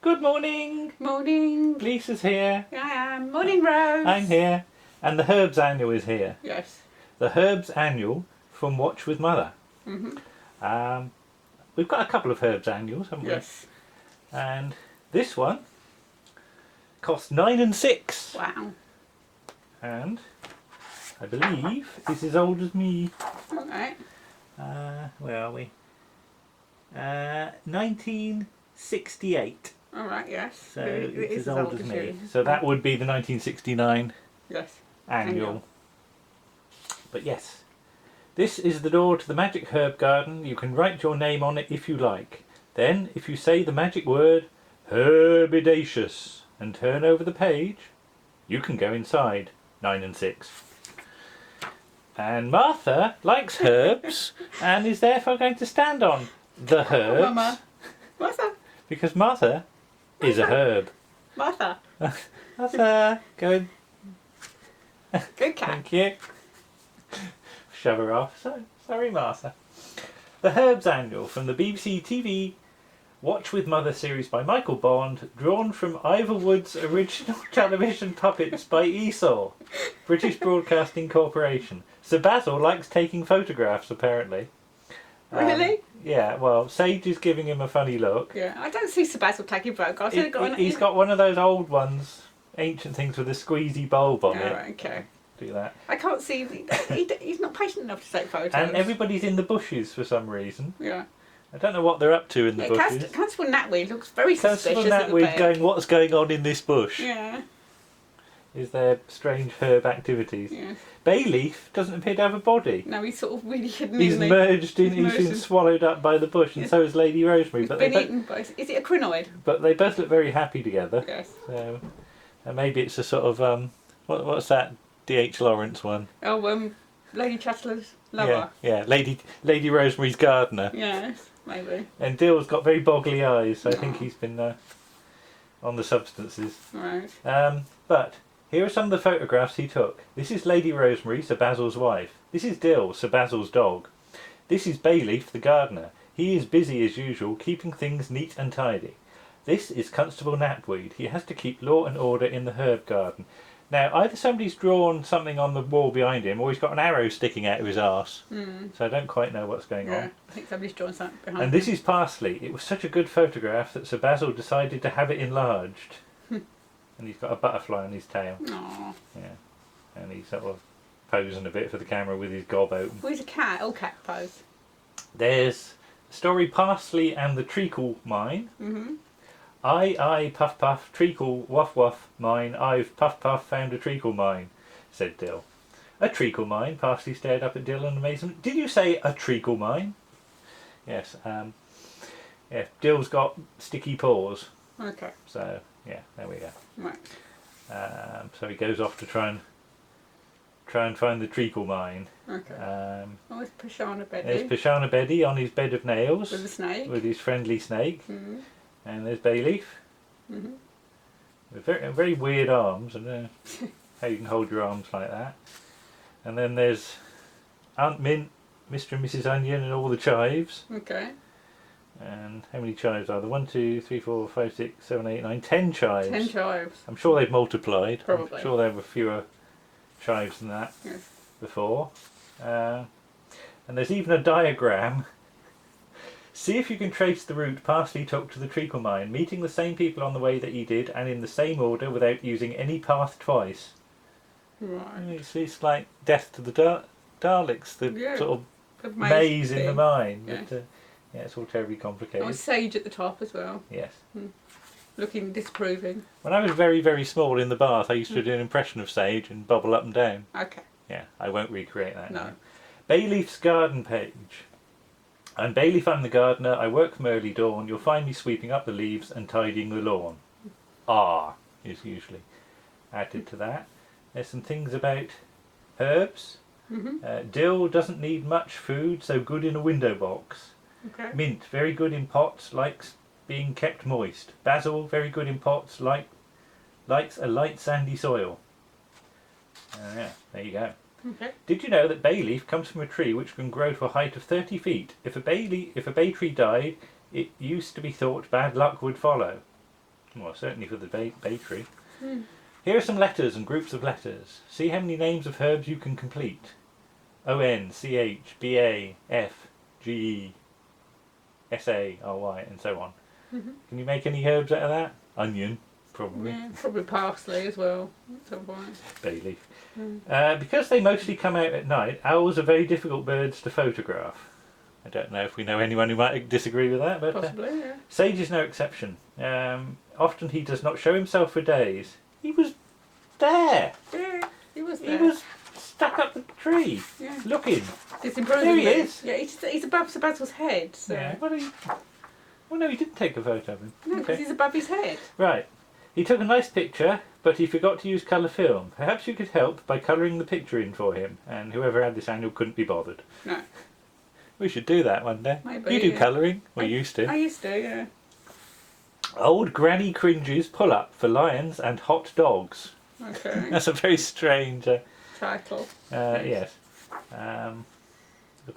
Good morning. Morning. Lisa's here. I am. Morning, Rose. I'm here. And the Herbs Annual is here. Yes. The Herbs Annual from Watch with Mother. Mhm. We've got a couple of Herbs Annuals, haven't we? Yes. And this one costs 9 and 6. Wow. And I believe is as old as me. All right. Where are we? 1968. All right. Yes. So It it's is as old as me. you. So that would be the 1969 Yes. annual. But yes, this is the door to the magic herb garden. You can write your name on it if you like. Then, if you say the magic word Herbidaceous and turn over the page, you can go inside 9 and 6. And Martha likes herbs and is therefore going to stand on the herbs. Mama. Martha. Because Martha is a herb. Martha. Martha, go in. Good cat. Thank you. Shove her off. Sorry, Martha. The Herbs Annual from the BBC TV Watch with Mother series by Michael Bond, drawn from Ivor Wood's original television puppets by Esau, British Broadcasting Corporation. Sir Basil likes taking photographs, apparently. Really? Yeah, well, Sage is giving him a funny look. Yeah. I don't see Sir Basil taking photographs. He's got one of those old ones, ancient things with a squeezy bulb on it. Right, okay. Do that. I can't see. He's not patient enough to take photos. And everybody's in the bushes for some reason. Yeah. I don't know what they're up to in the bushes. Constable Natweed looks very suspicious. Constable at the Natweed bed. going, what's going on in this bush? Yeah. Is there strange herb activities? Yeah. Bayleaf doesn't appear to have a body. No, he's sort of really hidden. He's in the- merged in, he's he's been swallowed up by the bush, and Yes. so is Lady Rosemary. He's But been they, eaten by. Is it a crinoid? but they both look very happy together. Yes. So maybe it's a sort of what's that D.H. Lawrence one? Oh, Lady Chatterley's lover. Yeah, Lady Rosemary's gardener. Yes, maybe. And Dill's got very boggly eyes, so I think he's been on the substances. Right. But here are some of the photographs he took. This is Lady Rosemary, Sir Basil's wife. This is Dill, Sir Basil's dog. This is Bayleaf, the gardener. He is busy as usual, keeping things neat and tidy. This is Constable Natweed. He has to keep law and order in the herb garden. Now, either somebody's drawn something on the wall behind him, or he's got an arrow sticking out of his arse. So I don't quite know what's going Yeah, on. I think somebody's drawn something behind. And this is Parsley. It was such a good photograph that Sir Basil decided to have it enlarged. And he's got a butterfly on his tail. Aww. Yeah. And he's sort of posing a bit for the camera with his gob open. Well, he's a cat. All cat pose. There's the story Parsley and the Treacle Mine. Mm-hmm. I, puff, puff, treacle, wuff, wuff, mine. I've, puff, puff, found a treacle mine, said Dill. A treacle mine? Parsley stared up at Dill in amazement. Did you say a treacle mine? Yes. Yeah, Dill's got sticky paws. Okay. So, yeah, there we go. Right. So he goes off to try and find the treacle mine. Okay. Oh, it's Pashana There's Betty Pashana Beddy on his bed of nails with a snake. with his friendly snake. Mm-hmm. And there's Bayleaf. Mm-hmm. With very weird arms. I don't know how you can hold your arms like that. And then there's Aunt Mint, Mr. and Mrs. Onion, and all the chives. Okay. And how many chives are there? 1, 2, 3, 4, 5, 6, 7, 8, 9, 10 chives. 10 chives. I'm sure they've multiplied. Probably. I'm sure there were fewer chives than that Yes. before. And there's even a diagram. See if you can trace the route Parsley took to the treacle mine, meeting the same people on the way that he did, and in the same order without using any path twice. Right. It's like Death to the Daleks, the sort of maze in the mine. Yes. But, yeah, it's all terribly complicated. Oh, Sage at the top as well, Yes. looking disapproving. When I was very, very small in the bath, I used to do an impression of Sage and bubble up and down. Okay. Yeah, I won't recreate that. No. now. Bayleaf's garden page. I'm Bayleaf, I'm the gardener. I work from early dawn. You'll find me sweeping up the leaves and tidying the lawn. Is usually added to that. There's some things about herbs. Mm-hmm. Dill doesn't need much food, so good in a window box. Okay. Mint, very good in pots, likes being kept moist. Basil, very good in pots, likes a light sandy soil. Yeah, there you go. Okay. Did you know that bay leaf comes from a tree which can grow to a height of 30 feet? If a bay tree died, it used to be thought bad luck would follow. Well, certainly for the bakery. Mm. Here are some letters and groups of letters. See how many names of herbs you can complete. O-N, C-H, B-A, F, G-E, S-A-R-Y, and so on. Mhm. Can you make any herbs out of that? Onion, probably. Yeah, probably parsley as well. At some point. Bay leaf. Mm. Because they mostly come out at night, owls are very difficult birds to photograph. I don't know if we know anyone who might disagree with that, but Possibly, yeah. Sage is no exception. Often he does not show himself for days. He was there. Yeah, he was He there. was stuck up the tree, Yeah. looking. It's improving. There he it. is. Yeah, he's above Sir Basil's head. So. Yeah. Well, no, he didn't take a photo of him. No, because he's above his head. Right. He took a nice picture, but he forgot to use colour film. Perhaps you could help by colouring the picture in for him, and whoever had this annual couldn't be bothered. No. We should do that one day. Maybe, You do yeah. colouring? Well, you used to. I used to, yeah. Old Granny Cringe's pull-up for lions and hot dogs. Okay. That's a very strange... Title. yes. A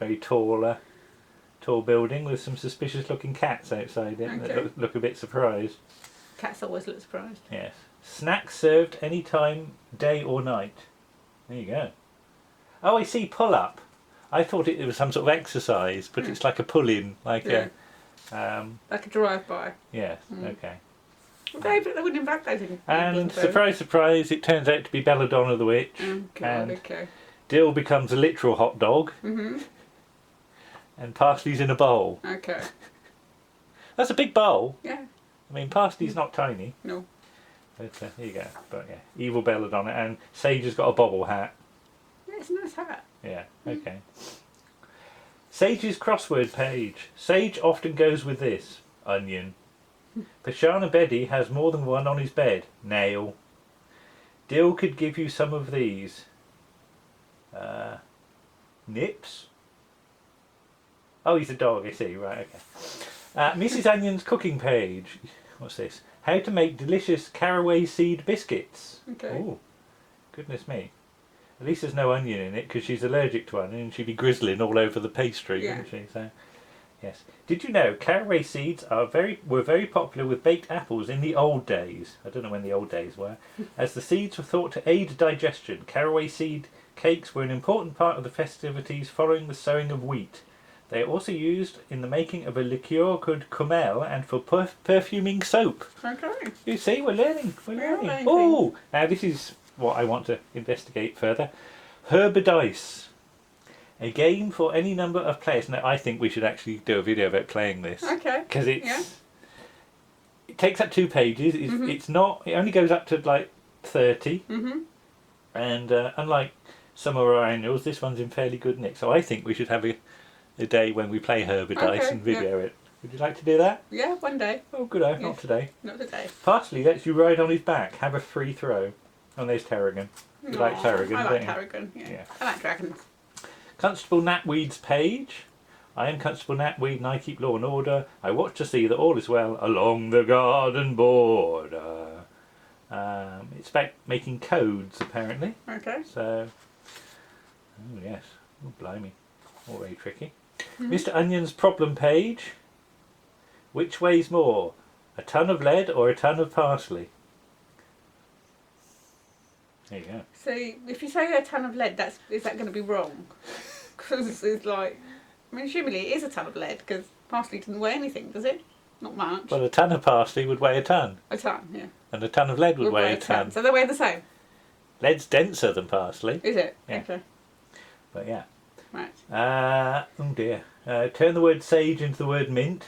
very tall building with some suspicious-looking cats outside it that Okay. look a bit surprised. Cats always look surprised. Yes. Snacks served any time, day or night. There you go. Oh, I see. Pull-up. I thought it was some sort of exercise, but it's like a pull-in, like Yeah. a... Like a drive-by. yes. Mm. Okay. Well, they wouldn't invite those in. And surprise, surprise! It turns out to be Belladonna the witch. Oh, God, and okay. Dill becomes a literal hot dog, Mhm. and Parsley's in a bowl. Okay. That's a big bowl. Yeah. I mean, Parsley's not tiny. No. But here you go. But yeah, evil Belladonna, and Sage has got a bobble hat. Yeah, it's a nice hat. Yeah. Okay. Sage's crossword page. Sage often goes with this: onion. Pashana Bedi has more than one on his bed. Nail. Dill could give you some of these. Nips. Oh, he's a dog, I see. Right, okay. Mrs. Onion's cooking page. What's this? How to make delicious caraway seed biscuits. Okay. Oh, goodness me. At least there's no onion in it because she's allergic to onion and she'd be grizzling all over the pastry, Yeah. wouldn't she? So, yes. Did you know caraway seeds were very popular with baked apples in the old days? I don't know when the old days were. As the seeds were thought to aid digestion, caraway seed cakes were an important part of the festivities following the sowing of wheat. They are also used in the making of a liqueur called Comel and for perfuming soap. Okay. You see, we're learning. We're We are learning. learning Oh, now this is what I want to investigate further. Herbadice. A game for any number of players. Now, I think we should actually do a video about playing this. Okay. Because it's... Yeah. It takes up 2 pages. It's not... It only goes up to, like, 30. Mhm. And unlike some of our annuals, this one's in fairly good nick. So I think we should have a day when we play Herbadice Okay, and video it. Would you like to do that? Yeah, one day. Oh, good. Not Yes. today. Not today. Parsley lets you ride on his back. Have a free throw. And there's Tarragon. You like Aw, Tarragon, I don't like you? Tarragon, yeah. Yeah. I like dragons. Constable Natweed's page. I am Constable Natweed and I keep law and order. I watch to see that all is well along the garden border. It's about making codes, apparently. Okay. So, oh yes, oh, blimey, all very tricky. Mr. Onion's problem page. Which weighs more, a ton of lead or a ton of parsley? There you go. See, if you say a ton of lead, is that going to be wrong? Because it's like, I mean, assumingly it is a ton of lead because parsley doesn't weigh anything, does it? Not much. Well, a ton of parsley would weigh a ton, A ton, yeah. and a ton of lead would weigh a ton. So they weigh the same, Lead's denser than parsley, is it? Yeah. Okay. but yeah. Right. Oh dear. Turn the word sage into the word mint.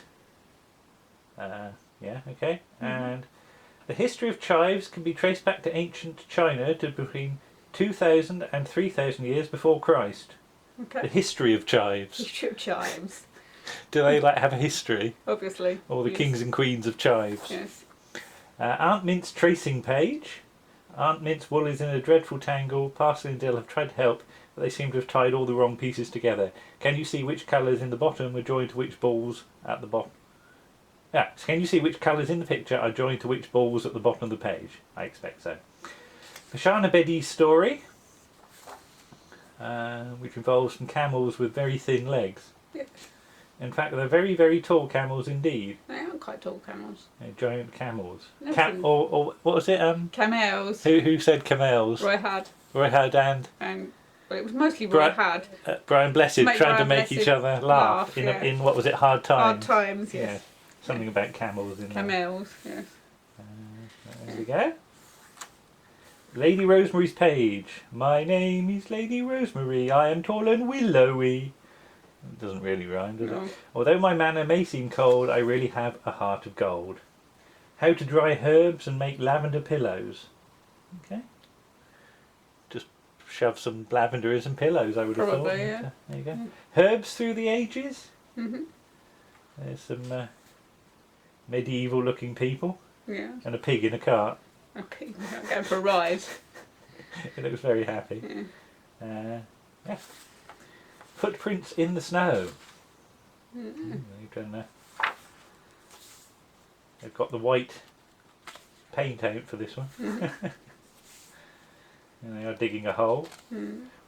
Yeah, okay. And the history of chives can be traced back to ancient China to between 2,000 and 3,000 years before Christ. The Okay. history of chives. History of chimes, Do they like have a history? obviously. Or the Yes. kings and queens of chives? Yes. Aunt Mint's tracing page. Aunt Mint's wool is in a dreadful tangle. Parsley and Dill have tried to help, but they seem to have tied all the wrong pieces together. Can you see which colours in the bottom are joined to which balls at the bottom? Yeah, so can you see which colours in the picture are joined to which balls at the bottom of the page? I expect so. Pashana Bedi's story, which involves some camels with very thin legs. Yeah. In fact, they're very, very tall camels indeed. They aren't quite tall camels. They're giant camels. Never seen- Or what was it? Camels. Who said camels? Roy had. Roy Had and Well, it was mostly Roy had. Brian Blessed Make trying to Brian make Blessed each other laugh laugh, in, yeah. in what was it? Hard Hard times. times, yes. Yeah. Something about camels in there. Camels, yes. There we go. Lady Rosemary's page. My name is Lady Rosemary. I am tall and willowy. It doesn't really rhyme, does No. it? Although my manner may seem cold, I really have a heart of gold. How to dry herbs and make lavender pillows. Okay. Just shove some lavender in some pillows, I would have thought. Probably, yeah. There you go. Herbs through the ages. Mhm. There's some medieval looking people Yeah. and a pig in a cart. Okay, I'm going for a ride. It looks very happy. Yeah. Footprints in the snow. They've done. They've got the white paint out for this one. And they are digging a hole.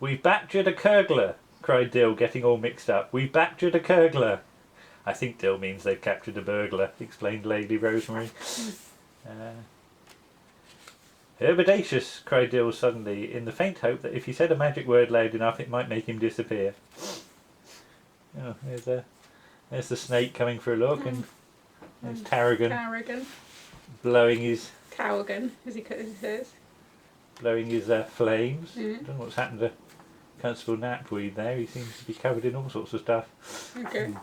We've captured a Kurgler, cried Dill, getting all mixed up. We've captured a Kurgler. I think Dill means they've captured a burglar, explained Lady Rosemary. Herbidaceous, cried Dill suddenly, in the faint hope that if he said a magic word loud enough it might make him disappear. Oh, there's the snake coming for a look, and there's Tarragon Carrigan. blowing his Cowagan, as he says. flames. Yeah. Don't know what's happened to Constable Knapweed there. He seems to be covered in all sorts of stuff. Okay.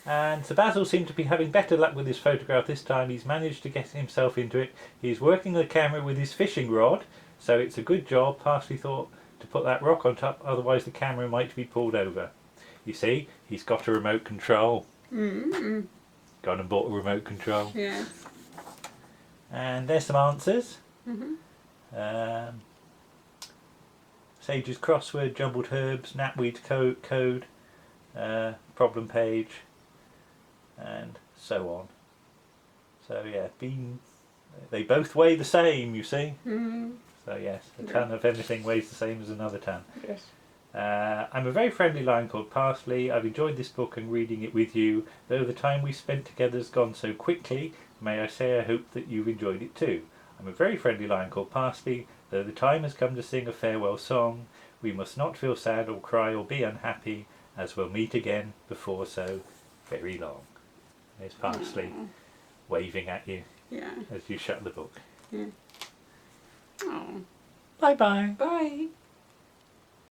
And Sir Basil seemed to be having better luck with his photograph this time. He's managed to get himself into it. He's working the camera with his fishing rod, so it's a good job, Parsley thought, to put that rock on top, otherwise the camera might be pulled over. You see, he's got a remote control. Mm-hmm. Gone and bought a remote control. Yes. And there's some answers. Mm-hmm. Sage's crossword, jumbled herbs, Knapweed's code, problem page, and so on. So yeah, they both weigh the same, you see. Mm-hmm. So yes, a ton of anything weighs the same as another ton. Yes. I'm a very friendly lion called Parsley. I've enjoyed this book and reading it with you. Though the time we spent together has gone so quickly, may I say I hope that you've enjoyed it too. I'm a very friendly lion called Parsley. Though the time has come to sing a farewell song, we must not feel sad or cry or be unhappy, as we'll meet again before so very long. There's Parsley waving at you Yeah. as you shut the book. Yeah. Oh. Bye bye. Bye.